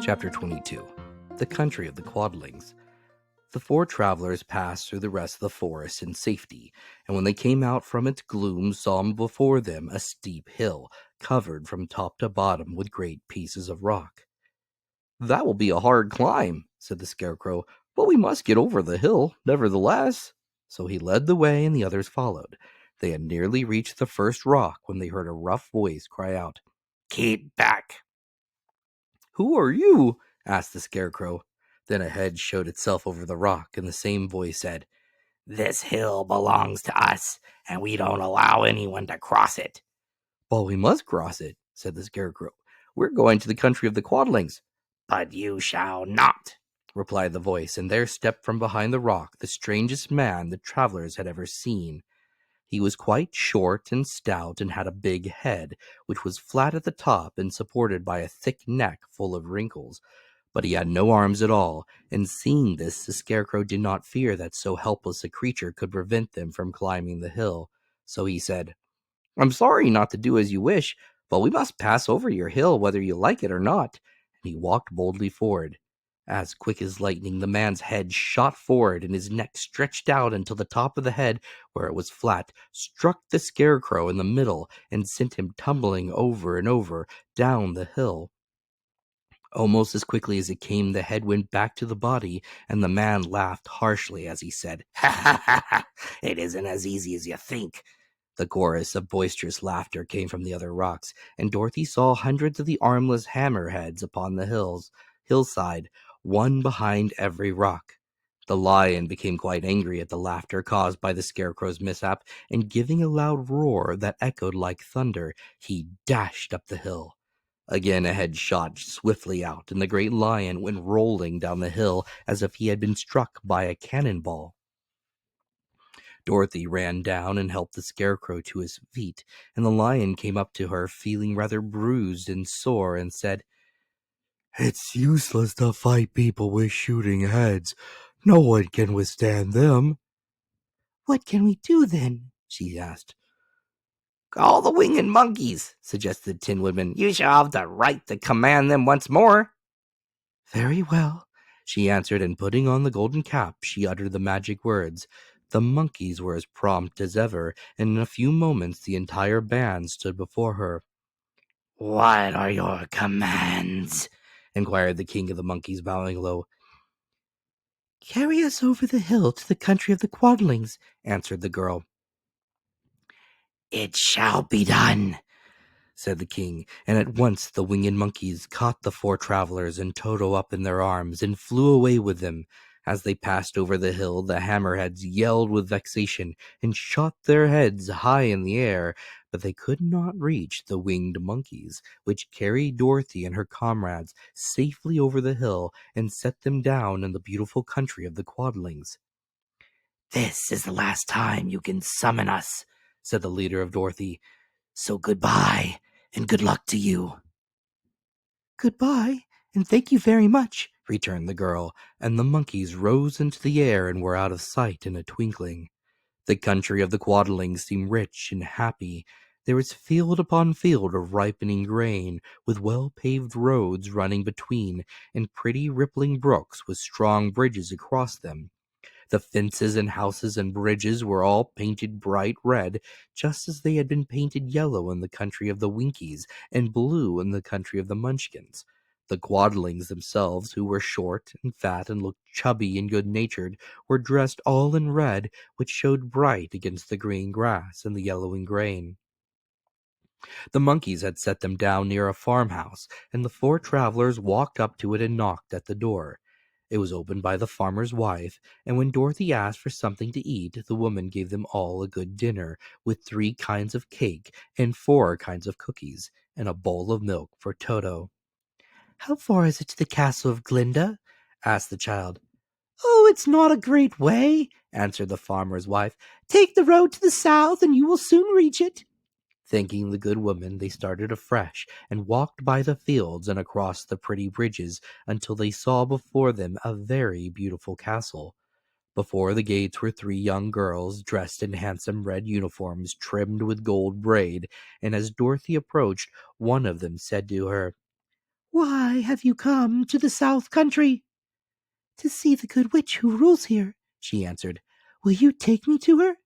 Chapter 22. The Country of the Quadlings. The four travelers passed through the rest of the forest in safety, and when they came out from its gloom saw before them a steep hill, covered from top to bottom with great pieces of rock. "That will be a hard climb," said the Scarecrow, "but we must get over the hill, nevertheless." So he led the way, and the others followed. They had nearly reached the first rock when they heard a rough voice cry out, "Keep back!" "Who are you?" asked the Scarecrow. Then a head showed itself over the rock, and the same voice said, "This hill belongs to us, and we don't allow anyone to cross it." "Well, we must cross it," said the Scarecrow. "We're going to the country of the Quadlings." "But you shall not," replied the voice, and there stepped from behind the rock the strangest man the travelers had ever seen. He was quite short and stout, and had a big head, which was flat at the top and supported by a thick neck full of wrinkles. But he had no arms at all, and seeing this, the Scarecrow did not fear that so helpless a creature could prevent them from climbing the hill. So he said, "I'm sorry not to do as you wish, but we must pass over your hill whether you like it or not." And he walked boldly forward. As quick as lightning, the man's head shot forward, and his neck stretched out until the top of the head, where it was flat, struck the Scarecrow in the middle and sent him tumbling over and over down the hill. Almost as quickly as it came, the head went back to the body, and the man laughed harshly as he said, "Ha ha ha ha! It isn't as easy as you think." The chorus of boisterous laughter came from the other rocks, and Dorothy saw hundreds of the armless hammerheads upon the hillside, one behind every rock. The lion became quite angry at the laughter caused by the Scarecrow's mishap, and giving a loud roar that echoed like thunder, he dashed up the hill. Again a head shot swiftly out, and the great lion went rolling down the hill as if he had been struck by a cannonball. Dorothy ran down and helped the Scarecrow to his feet, and the lion came up to her, feeling rather bruised and sore, and said, "It's useless to fight people with shooting heads. No one can withstand them." "What can we do, then?" she asked. "Call the winged monkeys," suggested the Tin Woodman. "You shall have the right to command them once more." "Very well," she answered, and putting on the golden cap, she uttered the magic words. The monkeys were as prompt as ever, and in a few moments the entire band stood before her. "What are your commands?" inquired the king of the monkeys, bowing low. "Carry us over the hill to the country of the Quadlings," answered the girl. "It shall be done," said the king, and at once the winged monkeys caught the four travelers and Toto up in their arms and flew away with them. As they passed over the hill, the hammerheads yelled with vexation and shot their heads high in the air, but they could not reach the winged monkeys, which carried Dorothy and her comrades safely over the hill and set them down in the beautiful country of the Quadlings. "This is the last time you can summon us," said the leader of Dorothy. "So goodbye, and good luck to you." "Goodbye, and thank you very much," returned the girl, and the monkeys rose into the air and were out of sight in a twinkling. The country of the Quadlings seemed rich and happy. There was field upon field of ripening grain, with well-paved roads running between, and pretty rippling brooks with strong bridges across them. The fences and houses and bridges were all painted bright red, just as they had been painted yellow in the country of the Winkies and blue in the country of the Munchkins. The Quadlings themselves, who were short and fat and looked chubby and good-natured, were dressed all in red, which showed bright against the green grass and the yellowing grain. The monkeys had set them down near a farmhouse, and the four travelers walked up to it and knocked at the door. It was opened by the farmer's wife, and when Dorothy asked for something to eat, the woman gave them all a good dinner, with 3 kinds of cake and 4 kinds of cookies, and a bowl of milk for Toto. "How far is it to the castle of Glinda?" asked the child. "Oh, it's not a great way," answered the farmer's wife. "Take the road to the south, and you will soon reach it." Thanking the good woman, they started afresh and walked by the fields and across the pretty bridges until they saw before them a very beautiful castle. Before the gates were 3 young girls dressed in handsome red uniforms trimmed with gold braid, and as Dorothy approached, one of them said to her, Why have you come to the South Country? To see the good witch who rules here, she answered. Will you take me to her?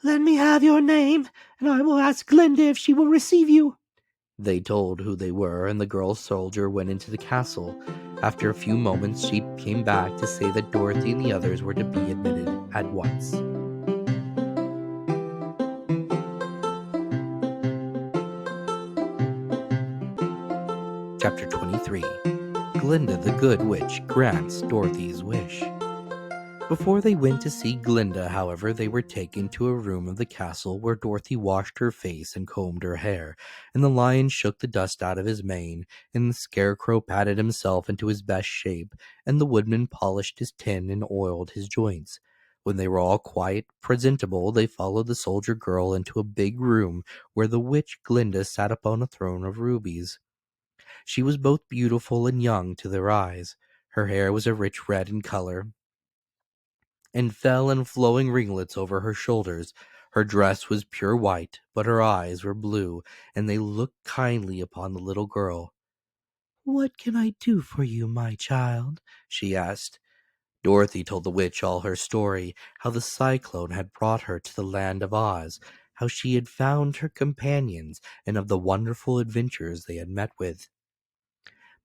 Let me have your name, and I will ask Glinda if she will receive you. They told who they were, and the girl soldier went into the castle. After a few moments, she came back to say that Dorothy and the others were to be admitted at once. Chapter 23. Glinda the Good Witch grants Dorothy's wish. Before they went to see Glinda, however, they were taken to a room of the castle where Dorothy washed her face and combed her hair, and the lion shook the dust out of his mane, and the scarecrow patted himself into his best shape, and the woodman polished his tin and oiled his joints. When they were all quite presentable, they followed the soldier girl into a big room where the witch Glinda sat upon a throne of rubies. She was both beautiful and young to their eyes. Her hair was a rich red in color, and fell in flowing ringlets over her shoulders. Her dress was pure white, but her eyes were blue, and they looked kindly upon the little girl. What can I do for you, my child? She asked. Dorothy told the witch all her story, how the cyclone had brought her to the land of Oz, how she had found her companions, and of the wonderful adventures they had met with.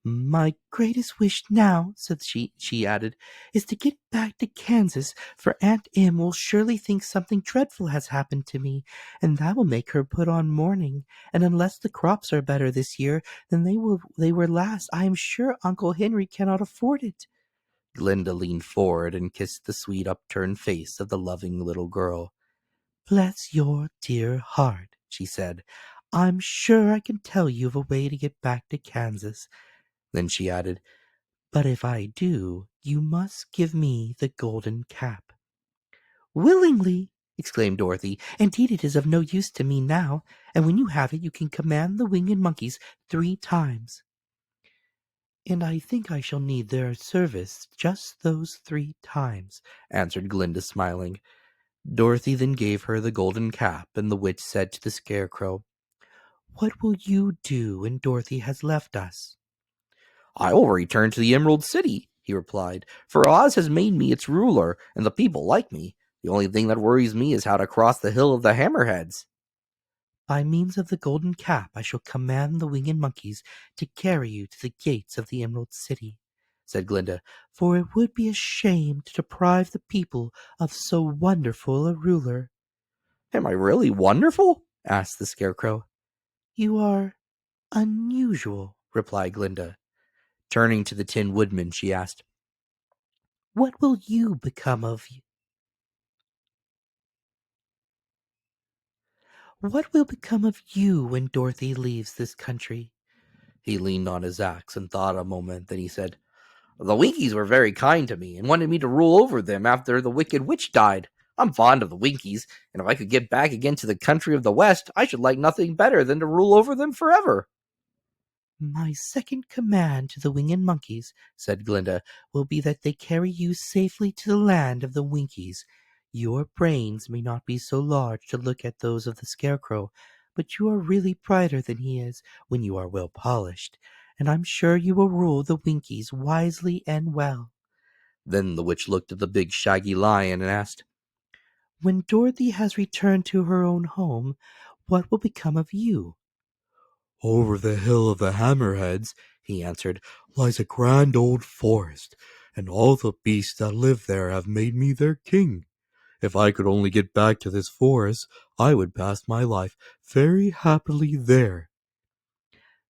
My greatest wish now, said she added, is to get back to Kansas, for Aunt Em will surely think something dreadful has happened to me, and that will make her put on mourning. And unless the crops are better this year than they were last, I am sure Uncle Henry cannot afford it. Glinda leaned forward and kissed the sweet upturned face of the loving little girl. Bless your dear heart, she said. I'm sure I can tell you of a way to get back to Kansas. Then she added, But if I do, you must give me the golden cap. Willingly, exclaimed Dorothy. Indeed, it is of no use to me now, and when you have it, you can command the winged monkeys 3 times. And I think I shall need their service just those 3 times, answered Glinda, smiling. Dorothy then gave her the golden cap, and the witch said to the scarecrow, What will you do when Dorothy has left us? I will return to the Emerald City, he replied, for Oz has made me its ruler, and the people like me. The only thing that worries me is how to cross the Hill of the Hammerheads. By means of the golden cap, I shall command the winged monkeys to carry you to the gates of the Emerald City, said Glinda, for it would be a shame to deprive the people of so wonderful a ruler. Am I really wonderful? Asked the scarecrow. You are unusual, replied Glinda. Turning to the Tin Woodman, she asked, What will you become of you? What will become of you when Dorothy leaves this country? He leaned on his axe and thought a moment, then he said, The Winkies were very kind to me and wanted me to rule over them after the Wicked Witch died. I'm fond of the Winkies, and if I could get back again to the country of the West, I should like nothing better than to rule over them forever. My second command to the winged monkeys, said Glinda, will be that they carry you safely to the land of the Winkies. Your brains may not be so large to look at those of the Scarecrow, but you are really brighter than he is when you are well polished, and I'm sure you will rule the Winkies wisely and well. Then the witch looked at the big shaggy lion and asked, When Dorothy has returned to her own home, what will become of you? Over the hill of the Hammerheads, he answered, lies a grand old forest, and all the beasts that live there have made me their king. If I could only get back to this forest, I would pass my life very happily there.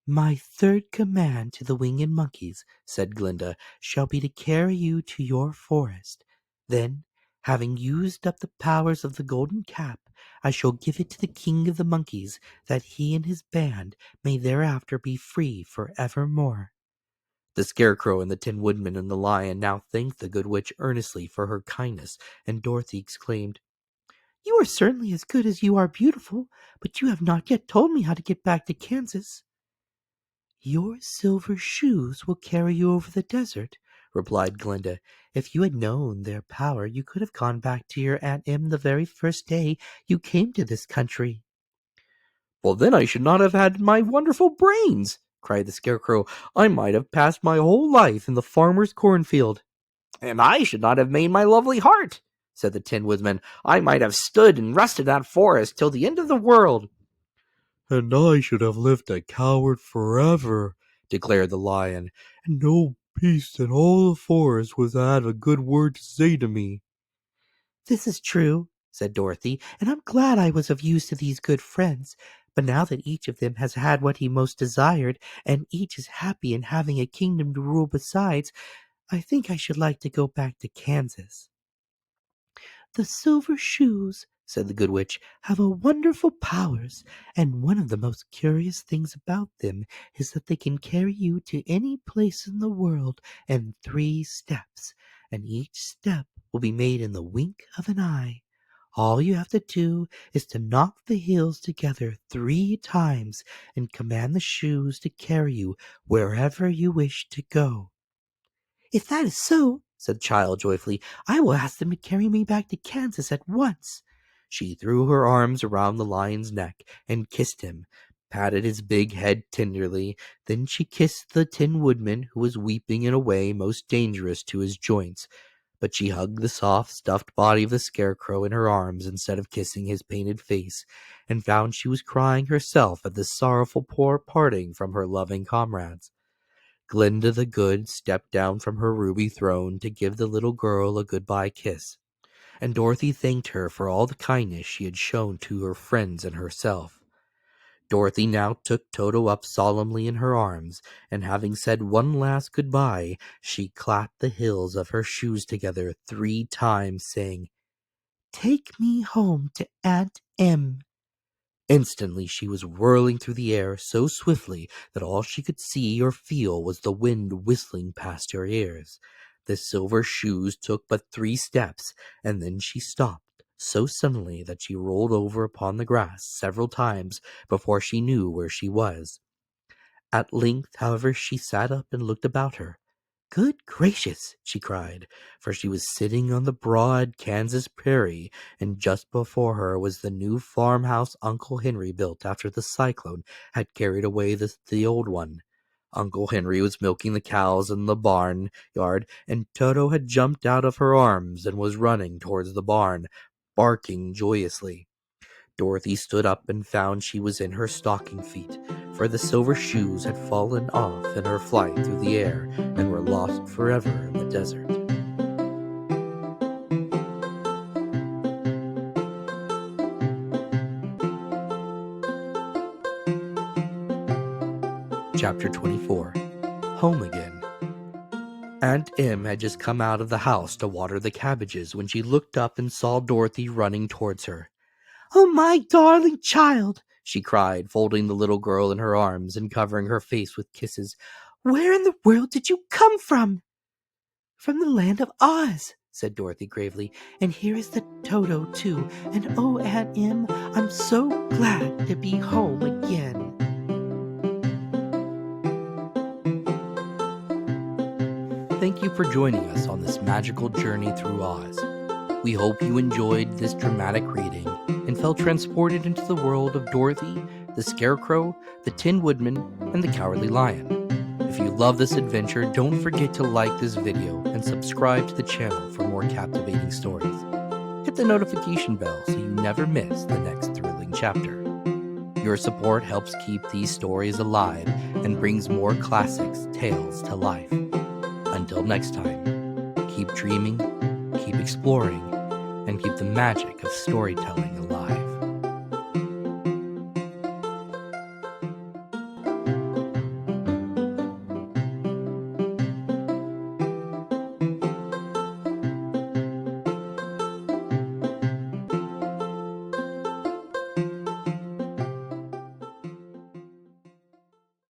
My third command to the winged monkeys, said Glinda, shall be to carry you to your forest. Then, having used up the powers of the golden cap, I shall give it to the king of the monkeys, that he and his band may thereafter be free for evermore. The Scarecrow and the Tin Woodman and the Lion now thanked the good witch earnestly for her kindness, and Dorothy exclaimed, You are certainly as good as you are beautiful, but you have not yet told me how to get back to Kansas. Your silver shoes will carry you over the desert, replied Glinda. If you had known their power, you could have gone back to your Aunt Em the very first day you came to this country. Well, then I should not have had my wonderful brains, cried the Scarecrow. "I might have passed my whole life in the farmer's cornfield." "And I should not have made my lovely heart," said the Tin Woodman. "I might have stood and rested in that forest till the end of the world." "And I should have lived a coward forever," declared the Lion, "and no beast in all the forest would have a good word to say to me." "This is true," said Dorothy, "and I'm glad I was of use to these good friends. But now that each of them has had what he most desired, and each is happy in having a kingdom to rule besides, I think I should like to go back to Kansas." "The silver shoes," said the Good Witch, "have a wonderful powers, and one of the most curious things about them is that they can carry you to any place in the world in 3 steps, and each step will be made in the wink of an eye. All you have to do is to knock the heels together 3 times and command the shoes to carry you wherever you wish to go." "If that is so," said the child joyfully, "I will ask them to carry me back to Kansas at once." She threw her arms around the Lion's neck and kissed him, patted his big head tenderly. Then she kissed the Tin Woodman, who was weeping in a way most dangerous to his joints. But she hugged the soft, stuffed body of the Scarecrow in her arms instead of kissing his painted face, and found she was crying herself at this sorrowful poor parting from her loving comrades. Glinda the Good stepped down from her ruby throne to give the little girl a goodbye kiss, and Dorothy thanked her for all the kindness she had shown to her friends and herself. Dorothy now took Toto up solemnly in her arms, and having said one last goodbye, she clapped the heels of her shoes together 3 times, saying, "Take me home to Aunt Em." Instantly she was whirling through the air so swiftly that all she could see or feel was the wind whistling past her ears. The silver shoes took but 3 steps, and then she stopped so suddenly that she rolled over upon the grass several times before she knew where she was. At length, however, she sat up and looked about her. "Good gracious!" she cried, for she was sitting on the broad Kansas prairie, and just before her was the new farmhouse Uncle Henry built after the cyclone had carried away the old one. Uncle Henry was milking the cows in the barn yard, and Toto had jumped out of her arms and was running towards the barn, barking joyously. Dorothy stood up and found she was in her stocking feet, for the silver shoes had fallen off in her flight through the air and were lost forever in the desert. Chapter 24. Home Again. Aunt Em had just come out of the house to water the cabbages when she looked up and saw Dorothy running towards her. "Oh, my darling child!" she cried, folding the little girl in her arms and covering her face with kisses. "Where in the world did you come from?" "From the land of Oz," said Dorothy gravely, "and here is the Toto, too, and oh, Aunt Em, I'm so glad to be home again." Thank you for joining us on this magical journey through Oz. We hope you enjoyed this dramatic reading and felt transported into the world of Dorothy, the Scarecrow, the Tin Woodman, and the Cowardly Lion. If you love this adventure, don't forget to like this video and subscribe to the channel for more captivating stories. Hit the notification bell so you never miss the next thrilling chapter. Your support helps keep these stories alive and brings more classics tales to life. Until next time, keep dreaming, keep exploring, and keep the magic of storytelling alive.